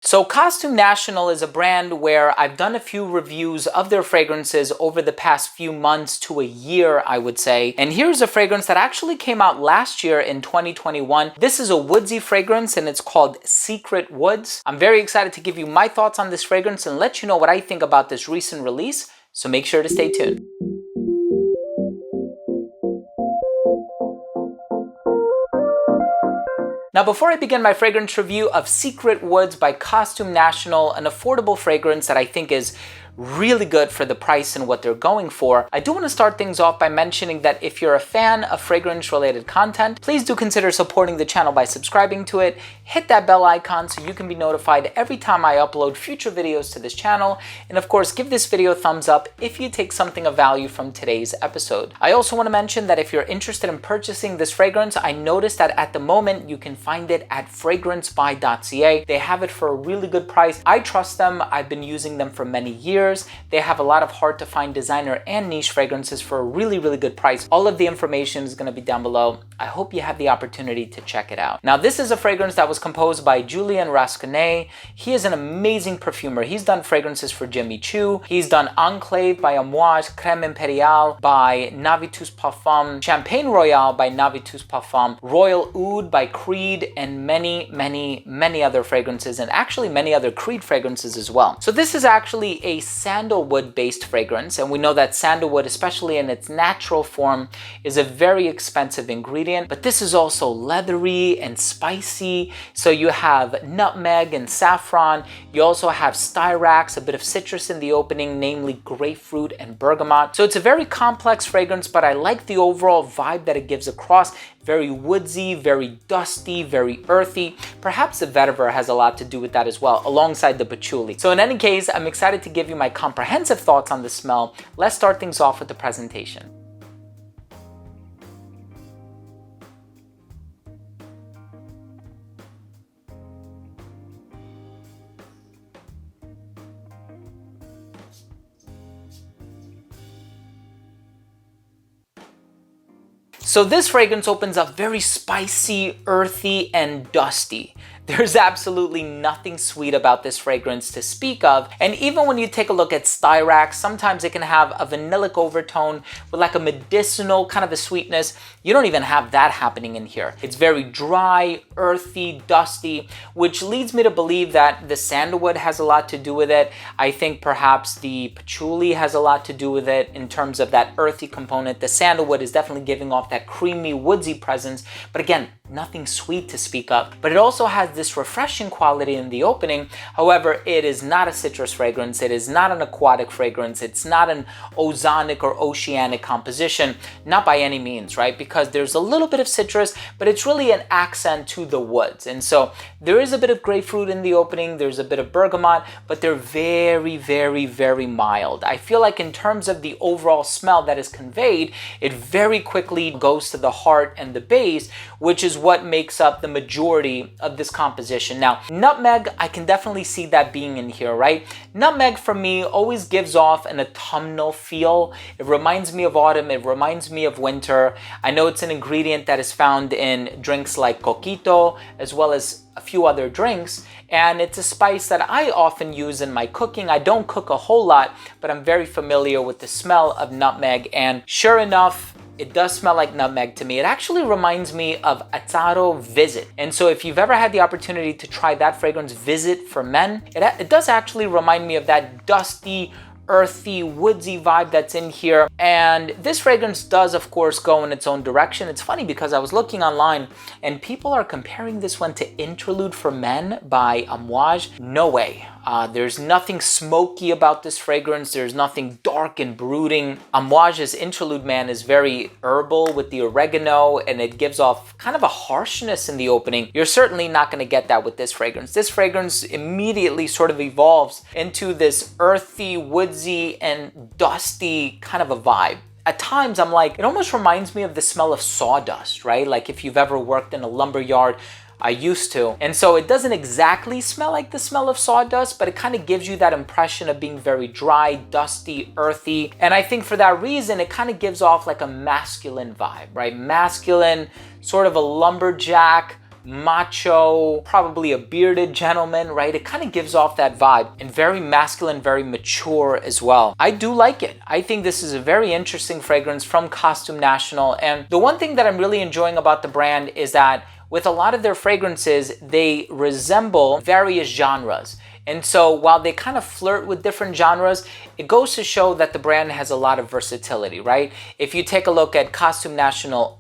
So Costume National is a brand where I've done a few reviews of their fragrances over the past few months to a year, I would say. And here's a fragrance that actually came out last year in 2021. This is a woodsy fragrance and it's called Secret Woods. I'm very excited to give you my thoughts on this fragrance and let you know what I think about this recent release. So make sure to stay tuned. Now, before I begin my fragrance review of Secret Woods by Costume National, an affordable fragrance that I think is really good for the price and what they're going for, I do want to start things off by mentioning that if you're a fan of fragrance-related content, please do consider supporting the channel by subscribing to it. Hit that bell icon so you can be notified every time I upload future videos to this channel. And of course, give this video a thumbs up if you take something of value from today's episode. I also want to mention that if you're interested in purchasing this fragrance, I noticed that at the moment you can find it at fragrancebuy.ca. They have it for a really good price. I trust them. I've been using them for many years. They have a lot of hard to find designer and niche fragrances for a really good price. All of the information is going to be down below. I hope you have the opportunity to check it out. Now, this is a fragrance that was composed by Julien Rasconet. He is an amazing perfumer. He's done fragrances for Jimmy Choo. He's done Enclave by Amouage, Crème Impériale by Navitus Parfum, Champagne Royale by Navitus Parfum, Royal Oud by Creed, and many other fragrances, and actually many other Creed fragrances as well. So this is actually a sandalwood based fragrance, and we know that sandalwood, especially in its natural form, is a very expensive ingredient, but this is also leathery and spicy. So you have nutmeg and saffron. You also have styrax, a bit of citrus in the opening, namely grapefruit and bergamot. So it's a very complex fragrance, but I like the overall vibe that it gives across. Very woodsy, very dusty, very earthy. Perhaps the vetiver has a lot to do with that as well, alongside the patchouli. So in any case, I'm excited to give you my comprehensive thoughts on the smell. Let's start things off with the presentation. So this fragrance opens up very spicy, earthy, and dusty. There's absolutely nothing sweet about this fragrance to speak of. And even when you take a look at styrax, sometimes it can have a vanillic overtone with like a medicinal kind of a sweetness. You don't even have that happening in here. It's very dry, earthy, dusty, which leads me to believe that the sandalwood has a lot to do with it. I think perhaps the patchouli has a lot to do with it in terms of that earthy component. The sandalwood is definitely giving off that creamy, woodsy presence, but again, nothing sweet to speak of. But it also has this refreshing quality in the opening. However, it is not a citrus fragrance. It is not an aquatic fragrance. It's not an ozonic or oceanic composition, not by any means, right? Because there's a little bit of citrus, but it's really an accent to the woods. And so there is a bit of grapefruit in the opening. There's a bit of bergamot, but they're very mild. I feel like in terms of the overall smell that is conveyed, it very quickly goes to the heart and the base, which is what makes up the majority of this composition. Now, nutmeg, I can definitely see that being in here, right? Nutmeg for me always gives off an autumnal feel. It reminds me of autumn. It reminds me of winter. I know it's an ingredient that is found in drinks like coquito, as well as a few other drinks, and it's a spice that I often use in my cooking. I don't cook a whole lot, but I'm very familiar with the smell of nutmeg, and sure enough, it does smell like nutmeg to me. It actually reminds me of Azzaro Visit. And so if you've ever had the opportunity to try that fragrance, Visit for Men, it does actually remind me of that dusty, earthy, woodsy vibe that's in here. And this fragrance does, of course, go in its own direction. It's funny because I was looking online and people are comparing this one to Interlude for Men by Amouage. No way. There's nothing smoky about this fragrance. There's nothing dark and brooding. Amouage's Interlude Man is very herbal with the oregano, and it gives off kind of a harshness in the opening. You're certainly not going to get that with this fragrance. This fragrance immediately sort of evolves into this earthy, woodsy, and dusty kind of a vibe. At times, I'm like, it almost reminds me of the smell of sawdust, right? Like if you've ever worked in a lumber yard, I used to. And so it doesn't exactly smell like the smell of sawdust, but it kind of gives you that impression of being very dry, dusty, earthy. And I think for that reason, it kind of gives off like a masculine vibe, right? Masculine, sort of a lumberjack, macho, probably a bearded gentleman, right? It kind of gives off that vibe, and very masculine, very mature as well. I do like it. I think this is a very interesting fragrance from Costume National. And the one thing that I'm really enjoying about the brand is that with a lot of their fragrances, they resemble various genres. And so while they kind of flirt with different genres, it goes to show that the brand has a lot of versatility, right? If you take a look at Costume National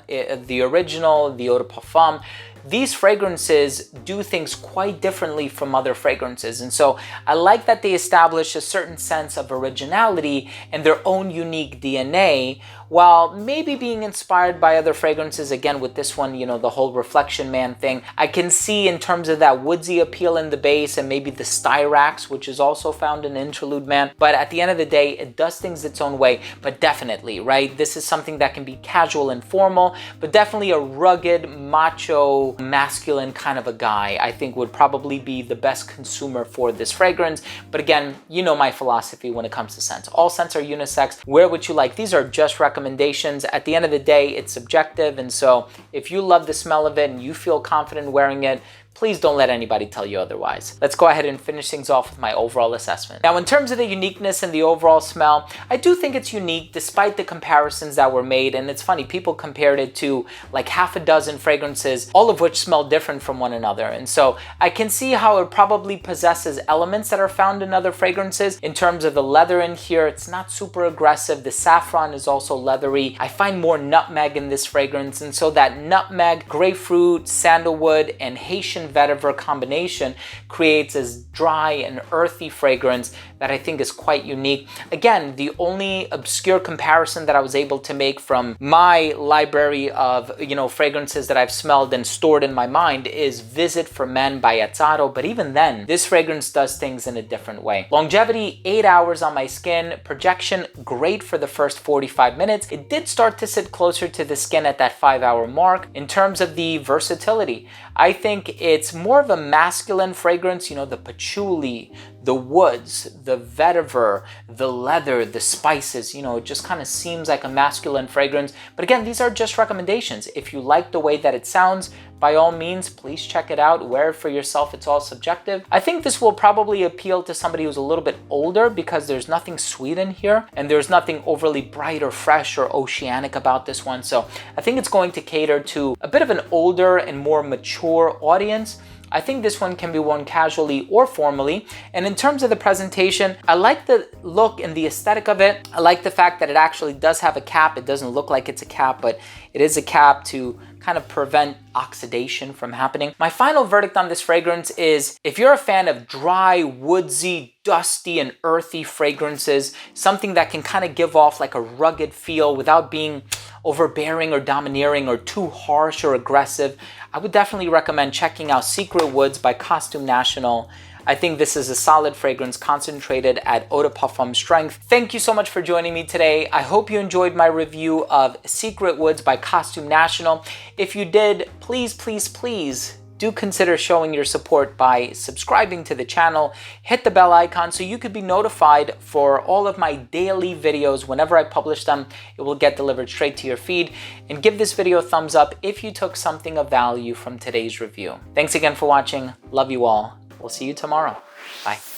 the original, the Eau de Parfum, these fragrances do things quite differently from other fragrances. And so I like that they establish a certain sense of originality and their own unique DNA, while maybe being inspired by other fragrances. Again, with this one, you know, the whole Reflection Man thing, I can see in terms of that woodsy appeal in the base and maybe the styrax, which is also found in Interlude Man. But at the end of the day, it does things its own way. But definitely, right, this is something that can be casual and formal, but definitely a rugged, macho, masculine kind of a guy, I think would probably be the best consumer for this fragrance. But again, you know my philosophy when it comes to scents. All scents are unisex. Wear what you like. These are just recommendations. At the end of the day, it's subjective. And so if you love the smell of it and you feel confident wearing it, please don't let anybody tell you otherwise. Let's go ahead and finish things off with my overall assessment. Now, in terms of the uniqueness and the overall smell, I do think it's unique despite the comparisons that were made. And it's funny, people compared it to like half a dozen fragrances, all of which smell different from one another. And so I can see how it probably possesses elements that are found in other fragrances. In terms of the leather in here, it's not super aggressive. The saffron is also leathery. I find more nutmeg in this fragrance. And so that nutmeg, grapefruit, sandalwood, and Haitian vetiver combination creates this dry and earthy fragrance that I think is quite unique. Again, the only obscure comparison that I was able to make from my library of, you know, fragrances that I've smelled and stored in my mind is Visit for Men by Azzaro. But even then, this fragrance does things in a different way. Longevity, 8 hours on my skin. Projection, great for the first 45 minutes. It did start to sit closer to the skin at that 5-hour mark. In terms of the versatility, I think it's more of a masculine fragrance, you know, the patchouli, the woods, the vetiver, the leather, the spices, you know, it just kind of seems like a masculine fragrance. But again, these are just recommendations. If you like the way that it sounds, by all means, please check it out. Wear it for yourself. It's all subjective. I think this will probably appeal to somebody who's a little bit older because there's nothing sweet in here and there's nothing overly bright or fresh or oceanic about this one. So I think it's going to cater to a bit of an older and more mature audience. I think this one can be worn casually or formally. And in terms of the presentation, I like the look and the aesthetic of it. I like the fact that it actually does have a cap. It doesn't look like it's a cap, but it is a cap to kind of prevent oxidation from happening. My final verdict on this fragrance is if you're a fan of dry, woodsy, dusty, and earthy fragrances, something that can kind of give off like a rugged feel without being overbearing or domineering or too harsh or aggressive, I would definitely recommend checking out Secret Woods by Costume National. I think this is a solid fragrance concentrated at Eau de Parfum strength. Thank you so much for joining me today. I hope you enjoyed my review of Secret Woods by Costume National. If you did, please, please, please do consider showing your support by subscribing to the channel. Hit the bell icon so you could be notified for all of my daily videos. Whenever I publish them, it will get delivered straight to your feed. And give this video a thumbs up if you took something of value from today's review. Thanks again for watching. Love you all. We'll see you tomorrow. Bye.